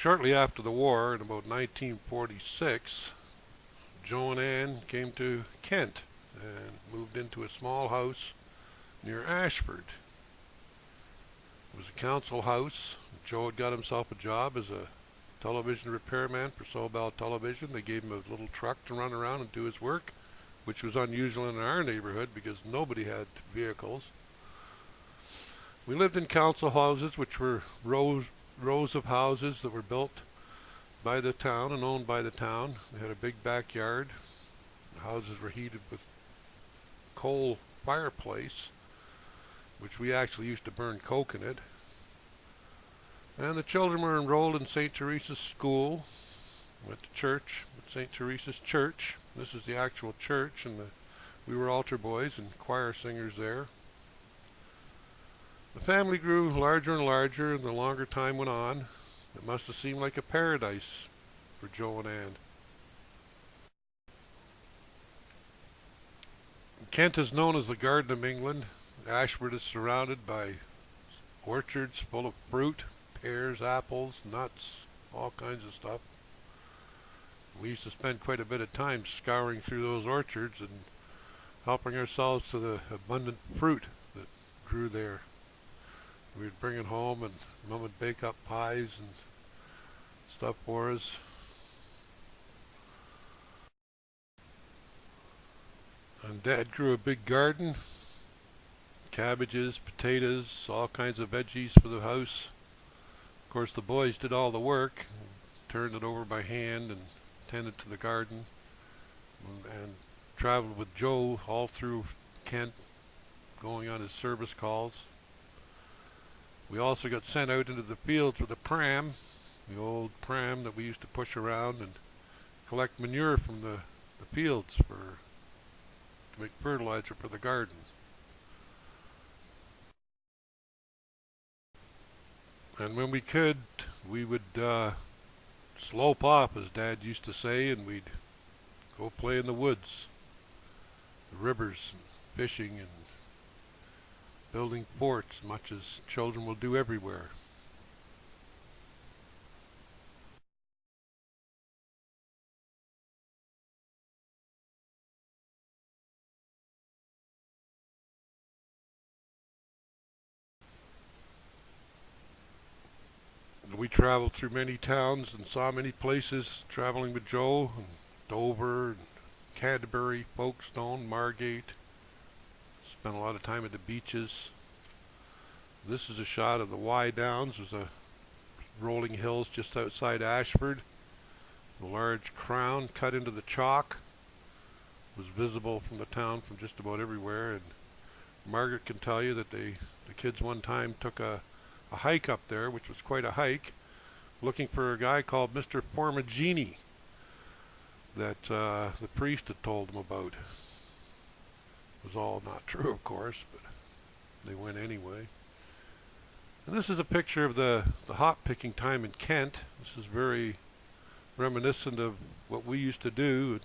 Shortly after the war, in about 1946, Joe and Ann came to Kent and moved into a small house near Ashford. It was a council house. Joe had got himself a job as a television repairman for Sobel Television. They gave him a little truck to run around and do his work, which was unusual in our neighborhood because nobody had vehicles. We lived in council houses, which were rows of houses that were built by the town and owned by the town. They had a big backyard. The houses were heated with coal fireplace, which we actually used to burn coke in it. And the children were enrolled in St. Teresa's school. Went to church at St. Teresa's Church. This is the actual church, and we were altar boys and choir singers there. The family grew larger and larger, and the longer time went on, it must have seemed like a paradise for Joe and Ann. Kent is known as the Garden of England. Ashford is surrounded by orchards full of fruit, pears, apples, nuts, all kinds of stuff. We used to spend quite a bit of time scouring through those orchards and helping ourselves to the abundant fruit that grew there. We'd bring it home and Mom would bake up pies and stuff for us. And Dad grew a big garden, cabbages, potatoes, all kinds of veggies for the house. Of course, the boys did all the work, turned it over by hand and tended to the garden, and traveled with Joe all through Kent, going on his service calls. We also got sent out into the fields with a pram, the old pram that we used to push around and collect manure from the fields to make fertilizer for the garden. And when we could, we would slope off, as Dad used to say, and we'd go play in the woods, the rivers, and fishing and building forts, much as children will do everywhere. We traveled through many towns and saw many places, traveling with Joe, and Dover, and Canterbury, Folkestone, Margate. Spent a lot of time at the beaches. This is a shot of the Y Downs. There's a rolling hills just outside Ashford. The large crown cut into the chalk was visible from the town from just about everywhere. And Margaret can tell you that the kids one time took a hike up there, which was quite a hike, looking for a guy called Mr. Formagini that the priest had told them about. It was all not true, of course, but they went anyway. And this is a picture of the hop picking time in Kent. This is very reminiscent of what we used to do.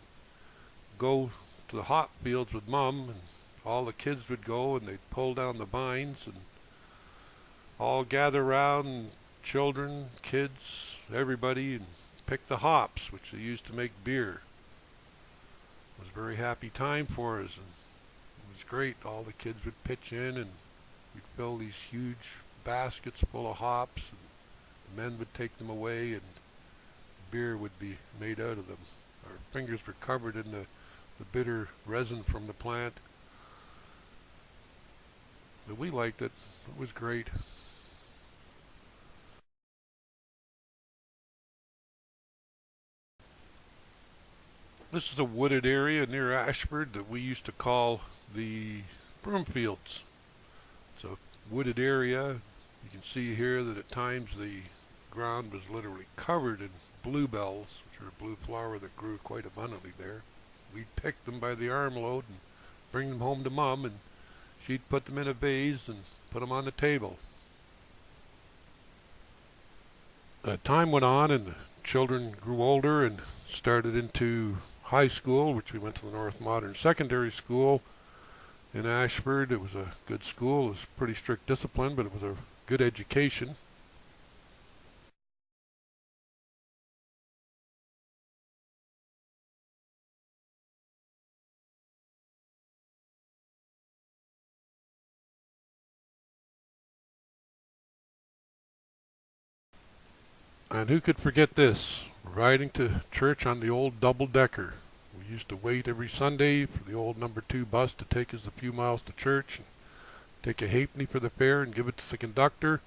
Go to the hop fields with Mum, and all the kids would go and they'd pull down the vines and all gather around, children, kids, everybody, and pick the hops, which they used to make beer. It was a very happy time for us, and it was great. All the kids would pitch in, and we'd fill these huge baskets full of hops, and the men would take them away, and beer would be made out of them. Our fingers were covered in the bitter resin from the plant, but we liked it. It was great. This is a wooded area near Ashford that we used to call the Broomfields. It's a wooded area. You can see here that at times the ground was literally covered in bluebells, which are a blue flower that grew quite abundantly there. We'd pick them by the armload and bring them home to Mum, and she'd put them in a vase and put them on the table. Time went on and the children grew older and started into high school, which we went to the North Modern Secondary School in Ashford. It was a good school. It was pretty strict discipline, but it was a good education. And who could forget this? Riding to church on the old double-decker. We used to wait every Sunday for the old number 2 bus to take us a few miles to church, and take a halfpenny for the fare and give it to the conductor,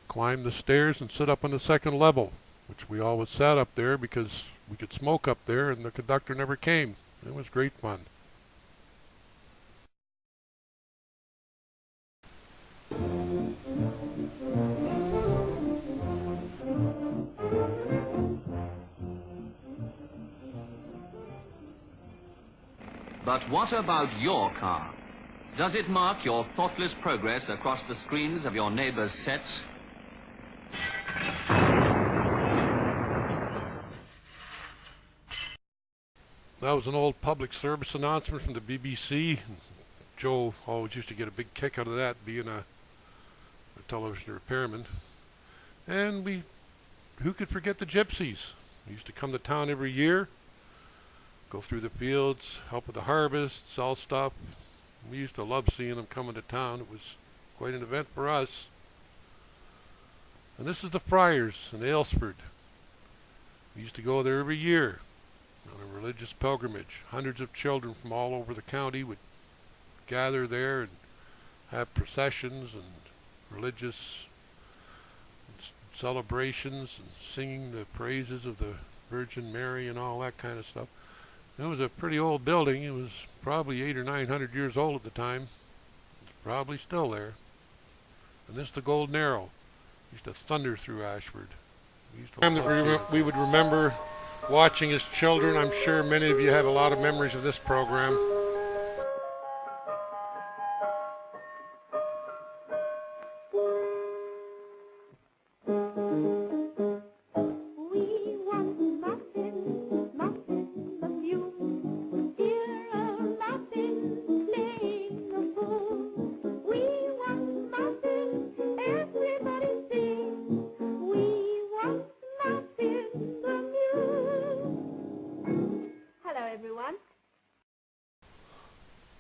climb the stairs and sit up on the second level, which we always sat up there because we could smoke up there and the conductor never came. It was great fun. But what about your car? Does it mark your thoughtless progress across the screens of your neighbor's sets? That was an old public service announcement from the BBC. Joe always used to get a big kick out of that, being a television repairman. And who could forget the gypsies? We used to come to town every year, go through the fields, help with the harvest, sell stuff. We used to love seeing them coming to town. It was quite an event for us. And this is the Friars in Aylesford. We used to go there every year on a religious pilgrimage. Hundreds of children from all over the county would gather there and have processions and religious celebrations and singing the praises of the Virgin Mary and all that kind of stuff. It was a pretty old building. It was probably 800 or 900 years old at the time. It's probably still there. And this is the Golden Arrow. It used to thunder through Ashford. We would remember watching as children. I'm sure many of you have a lot of memories of this program.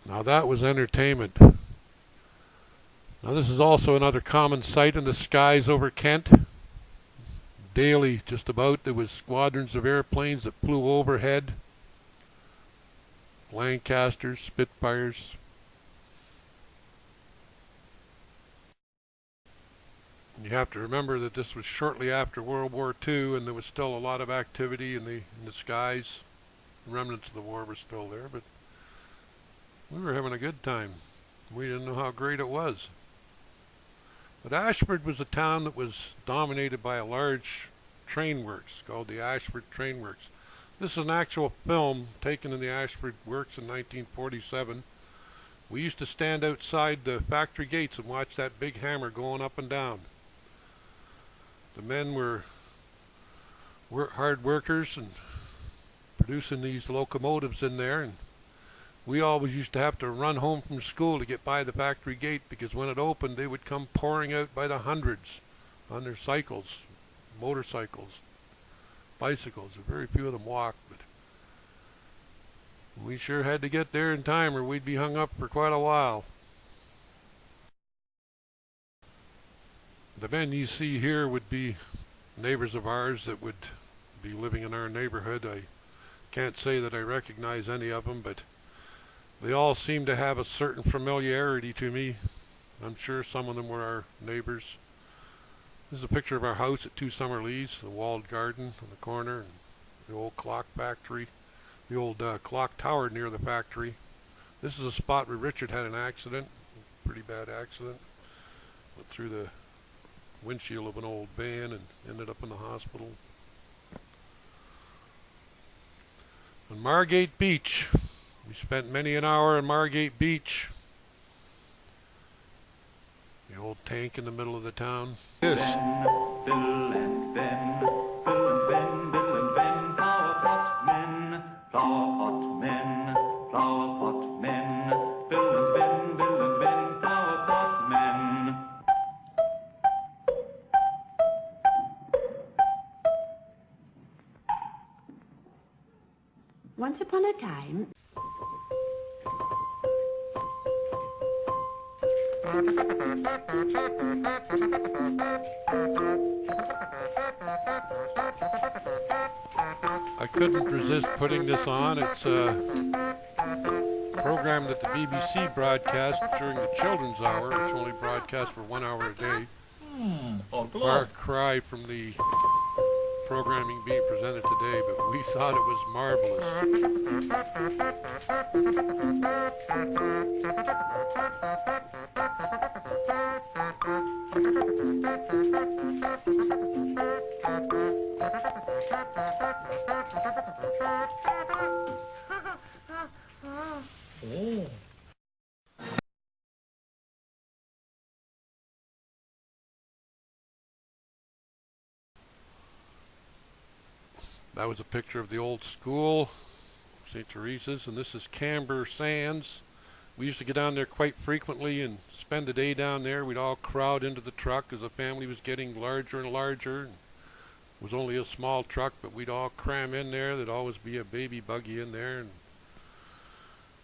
Now that was entertainment. Now this is also another common sight in the skies over Kent. Daily, just about, there was squadrons of airplanes that flew overhead. Lancasters, Spitfires. You have to remember that this was shortly after World War II, and there was still a lot of activity in the skies. The remnants of the war were still there, but we were having a good time. We didn't know how great it was. But Ashford was a town that was dominated by a large train works called the Ashford Train Works. This is an actual film taken in the Ashford Works in 1947. We used to stand outside the factory gates and watch that big hammer going up and down. The men were hard workers and producing these locomotives in there, and we always used to have to run home from school to get by the factory gate, because when it opened they would come pouring out by the hundreds on their cycles, motorcycles, bicycles. Very few of them walked, but we sure had to get there in time or we'd be hung up for quite a while. The men you see here would be neighbors of ours that would be living in our neighborhood. I can't say that I recognize any of them, but they all seem to have a certain familiarity to me. I'm sure some of them were our neighbors. This is a picture of our house at 2 Summerlees, the walled garden on the corner, and the old clock factory, the old clock tower near the factory. This is a spot where Richard had an accident, a pretty bad accident. Went through the windshield of an old van and ended up in the hospital. On Margate Beach. We spent many an hour on Margate Beach. The old tank in the middle of the town. Yes. Bill and Ben, Bill and Ben, Bill and Ben, flower pot men, flower pot men, flower pot men, Bill and Ben, Bill and Ben, flower pot men. Once upon a time, couldn't resist putting this on. It's a program that the BBC broadcast during the children's hour, which only broadcasts for 1 hour a day. Far cry from the programming being presented today, but we thought it was marvelous. That was a picture of the old school, St. Teresa's, and this is Camber Sands. We used to get down there quite frequently and spend the day down there. We'd all crowd into the truck as the family was getting larger and larger. It was only a small truck, but we'd all cram in there. There'd always be a baby buggy in there, and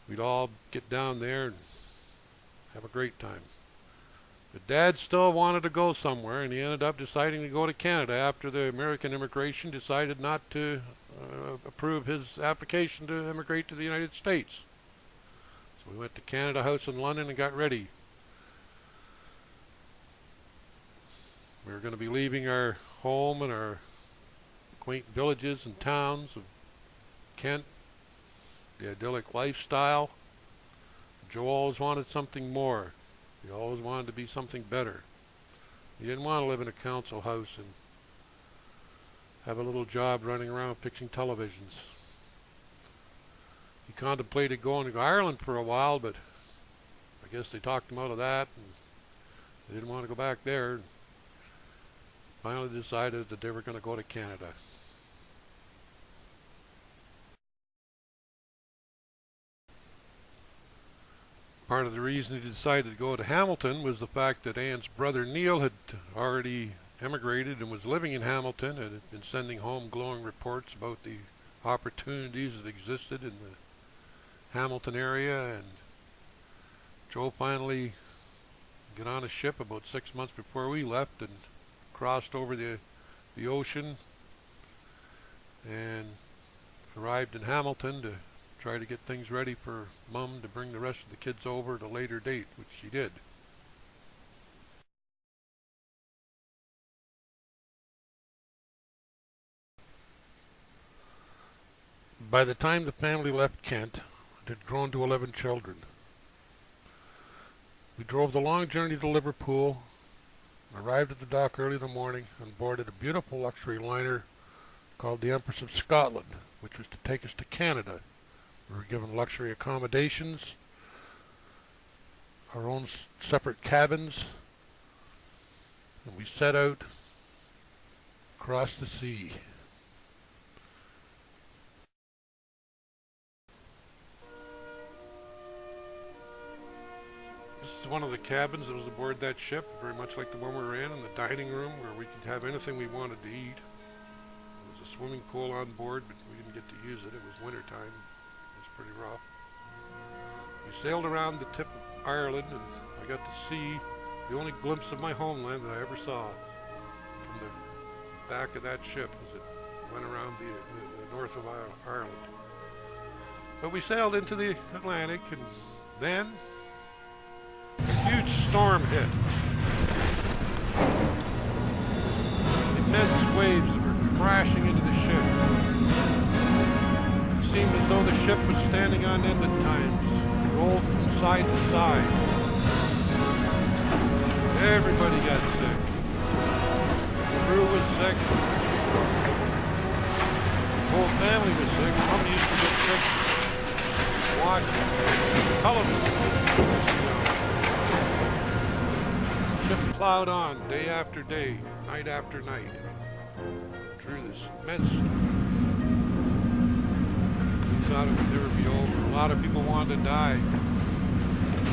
we'd all get down there and have a great time. But Dad still wanted to go somewhere, and he ended up deciding to go to Canada after the American immigration decided not to approve his application to immigrate to the United States. So we went to Canada House in London and got ready. We were going to be leaving our home and our quaint villages and towns of Kent, the idyllic lifestyle. Joe always wanted something more. He always wanted to be something better. He didn't want to live in a council house and have a little job running around fixing televisions. He contemplated going to Ireland for a while, but I guess they talked him out of that, and they didn't want to go back there. Finally decided that they were going to go to Canada. Part of the reason he decided to go to Hamilton was the fact that Anne's brother Neil had already emigrated and was living in Hamilton and had been sending home glowing reports about the opportunities that existed in the Hamilton area. And Joe finally got on a ship about 6 months before we left and crossed over the ocean and arrived in Hamilton to try to get things ready for Mum to bring the rest of the kids over at a later date, which she did. By the time the family left Kent, it had grown to 11 children. We drove the long journey to Liverpool, arrived at the dock early in the morning, and boarded a beautiful luxury liner called the Empress of Scotland, which was to take us to Canada. We were given luxury accommodations, our own separate cabins, and we set out across the sea. This is one of the cabins that was aboard that ship, very much like the one we were in the dining room where we could have anything we wanted to eat. There was a swimming pool on board, but we didn't get to use it. It was winter time. Pretty rough. We sailed around the tip of Ireland, and I got to see the only glimpse of my homeland that I ever saw from the back of that ship as it went around the north of Ireland. But we sailed into the Atlantic, and then a huge storm hit. Immense waves that were crashing into the ship. It seemed as though the ship was standing on end at times. It rolled from side to side. Everybody got sick. The crew was sick. The whole family was sick. Mom used to get sick watching television. The ship plowed on day after day, night after night, through this immense storm. Thought it would never be over. A lot of people wanted to die,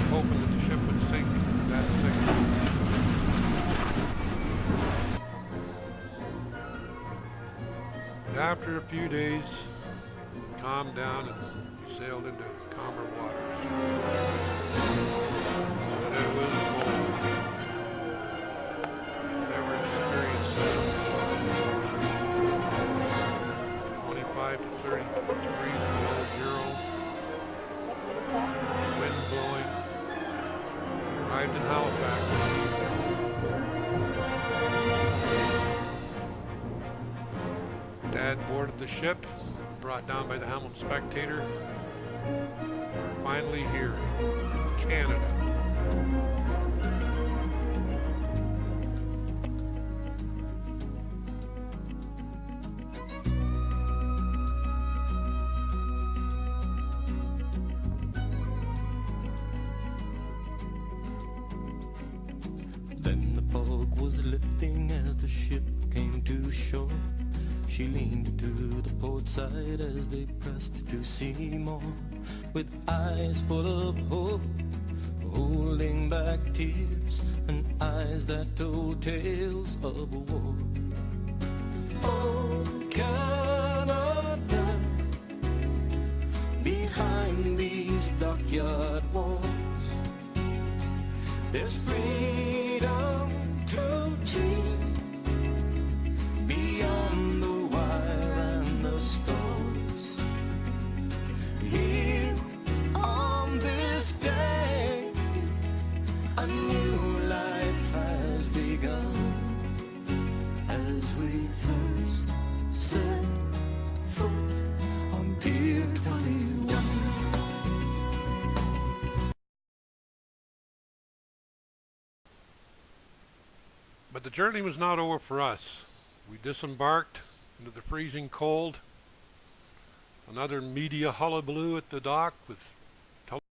hoping that the ship would sink. That sick. But after a few days, it calmed down and we sailed into calmer waters. But it was cold. Never experienced such cold. 25 to the ship, brought down by the Hamilton Spectator. We're finally here, Canada. Then the fog was lifting as the ship came to shore. She leaned to the port side as they pressed to see more, with eyes full of hope, holding back tears, and eyes that told tales of a war. Oh, Canada, behind these dockyard walls, there's freedom to dream beyond the wire and the stars. Here on this day, a new life has begun as we first set foot on Pier 21. But the journey was not over for us. We disembarked into the freezing cold. Another media hullabaloo at the dock with